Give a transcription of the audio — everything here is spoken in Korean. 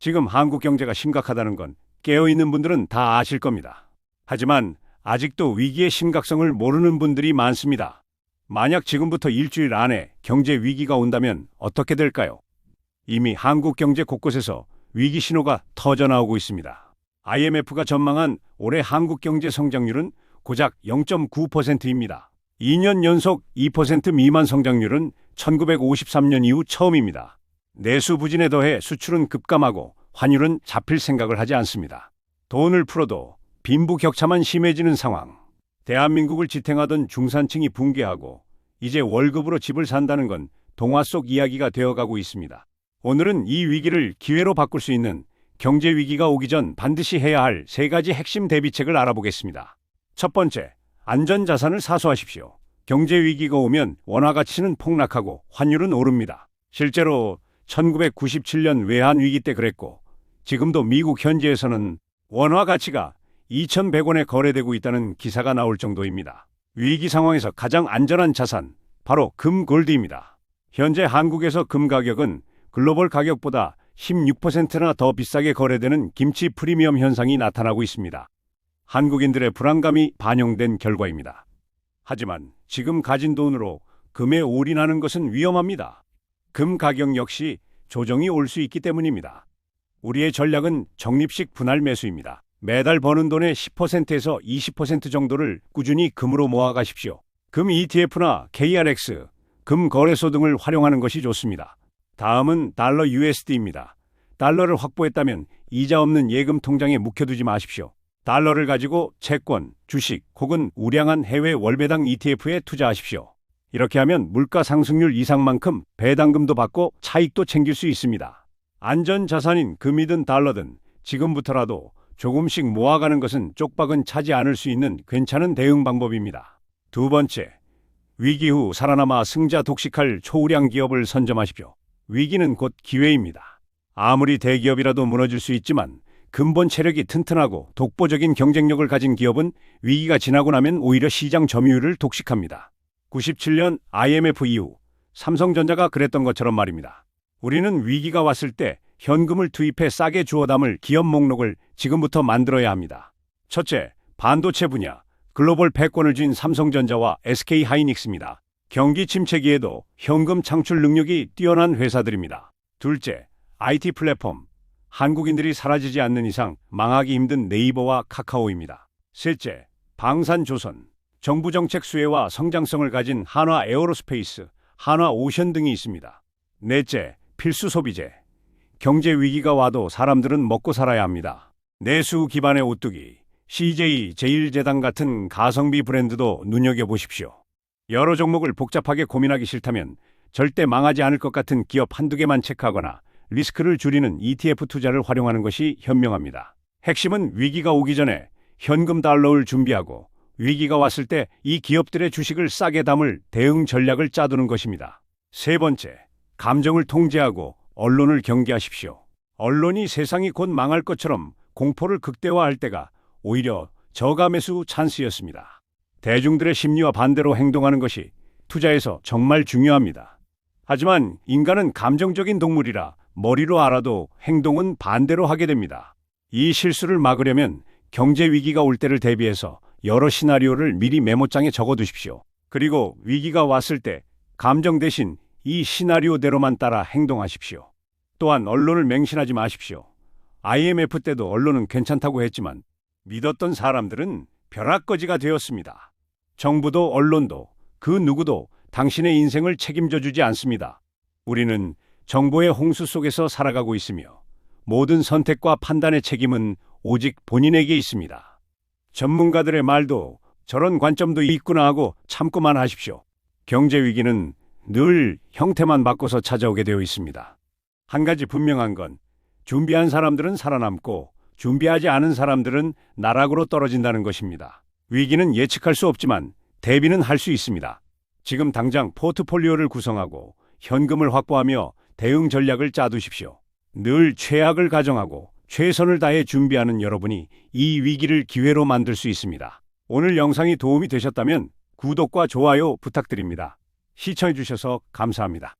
지금 한국 경제가 심각하다는 건 깨어있는 분들은 다 아실 겁니다. 하지만 아직도 위기의 심각성을 모르는 분들이 많습니다. 만약 지금부터 일주일 안에 경제 위기가 온다면 어떻게 될까요? 이미 한국 경제 곳곳에서 위기 신호가 터져 나오고 있습니다. IMF가 전망한 올해 한국 경제 성장률은 고작 0.9%입니다. 2년 연속 2% 미만 성장률은 1953년 이후 처음입니다. 내수 부진에 더해 수출은 급감하고 환율은 잡힐 생각을 하지 않습니다. 돈을 풀어도 빈부격차만 심해지는 상황. 대한민국을 지탱하던 중산층이 붕괴하고 이제 월급으로 집을 산다는 건 동화 속 이야기가 되어가고 있습니다. 오늘은 이 위기를 기회로 바꿀 수 있는 경제 위기가 오기 전 반드시 해야 할 3가지 핵심 대비책을 알아보겠습니다. 첫 번째, 안전자산을 사수하십시오. 경제 위기가 오면 원화 가치는 폭락하고 환율은 오릅니다. 실제로 1997년 외환 위기 때 그랬고 지금도 미국 현지에서는 원화 가치가 2,100원에 거래되고 있다는 기사가 나올 정도입니다. 위기 상황에서 가장 안전한 자산, 바로 금 골드입니다. 현재 한국에서 금 가격은 글로벌 가격보다 16%나 더 비싸게 거래되는 김치 프리미엄 현상이 나타나고 있습니다. 한국인들의 불안감이 반영된 결과입니다. 하지만 지금 가진 돈으로 금에 올인하는 것은 위험합니다. 금 가격 역시 조정이 올 수 있기 때문입니다. 우리의 전략은 적립식 분할 매수입니다. 매달 버는 돈의 10%에서 20% 정도를 꾸준히 금으로 모아가십시오. 금 ETF나 KRX, 금 거래소 등을 활용하는 것이 좋습니다. 다음은 달러 USD입니다. 달러를 확보했다면 이자 없는 예금 통장에 묵혀두지 마십시오. 달러를 가지고 채권, 주식 혹은 우량한 해외 월배당 ETF에 투자하십시오. 이렇게 하면 물가 상승률 이상만큼 배당금도 받고 차익도 챙길 수 있습니다. 안전 자산인 금이든 달러든 지금부터라도 조금씩 모아가는 것은 쪽박은 차지 않을 수 있는 괜찮은 대응 방법입니다. 두 번째, 위기 후 살아남아 승자 독식할 초우량 기업을 선점하십시오. 위기는 곧 기회입니다. 아무리 대기업이라도 무너질 수 있지만 근본 체력이 튼튼하고 독보적인 경쟁력을 가진 기업은 위기가 지나고 나면 오히려 시장 점유율을 독식합니다. 97년 IMF 이후 삼성전자가 그랬던 것처럼 말입니다. 우리는 위기가 왔을 때 현금을 투입해 싸게 주워 담을 기업 목록을 지금부터 만들어야 합니다. 첫째, 반도체 분야, 글로벌 패권을 쥔 삼성전자와 SK하이닉스입니다. 경기 침체기에도 현금 창출 능력이 뛰어난 회사들입니다. 둘째, IT 플랫폼, 한국인들이 사라지지 않는 이상 망하기 힘든 네이버와 카카오입니다. 셋째, 방산조선, 정부 정책 수혜와 성장성을 가진 한화 에어로스페이스, 한화 오션 등이 있습니다. 넷째, 필수 소비재, 경제 위기가 와도 사람들은 먹고 살아야 합니다. 내수 기반의 오뚜기, CJ, 제일제당 같은 가성비 브랜드도 눈여겨보십시오. 여러 종목을 복잡하게 고민하기 싫다면 절대 망하지 않을 것 같은 기업 한두 개만 체크하거나 리스크를 줄이는 ETF 투자를 활용하는 것이 현명합니다. 핵심은 위기가 오기 전에 현금 달러를 준비하고 위기가 왔을 때 이 기업들의 주식을 싸게 담을 대응 전략을 짜두는 것입니다. 세 번째, 감정을 통제하고 언론을 경계하십시오. 언론이 세상이 곧 망할 것처럼 공포를 극대화할 때가 오히려 저가 매수 찬스였습니다. 대중들의 심리와 반대로 행동하는 것이 투자에서 정말 중요합니다. 하지만 인간은 감정적인 동물이라 머리로 알아도 행동은 반대로 하게 됩니다. 이 실수를 막으려면 경제 위기가 올 때를 대비해서 여러 시나리오를 미리 메모장에 적어두십시오. 그리고 위기가 왔을 때 감정 대신 이 시나리오대로만 따라 행동하십시오. 또한 언론을 맹신하지 마십시오. IMF 때도 언론은 괜찮다고 했지만 믿었던 사람들은 벼락거지가 되었습니다. 정부도 언론도 그 누구도 당신의 인생을 책임져 주지 않습니다. 우리는 정보의 홍수 속에서 살아가고 있으며 모든 선택과 판단의 책임은 오직 본인에게 있습니다. 전문가들의 말도 저런 관점도 있구나 하고 참고만 하십시오. 경제 위기는 늘 형태만 바꿔서 찾아오게 되어 있습니다. 한 가지 분명한 건 준비한 사람들은 살아남고 준비하지 않은 사람들은 나락으로 떨어진다는 것입니다. 위기는 예측할 수 없지만 대비는 할 수 있습니다. 지금 당장 포트폴리오를 구성하고 현금을 확보하며 대응 전략을 짜두십시오. 늘 최악을 가정하고 최선을 다해 준비하는 여러분이 이 위기를 기회로 만들 수 있습니다. 오늘 영상이 도움이 되셨다면 구독과 좋아요 부탁드립니다. 시청해주셔서 감사합니다.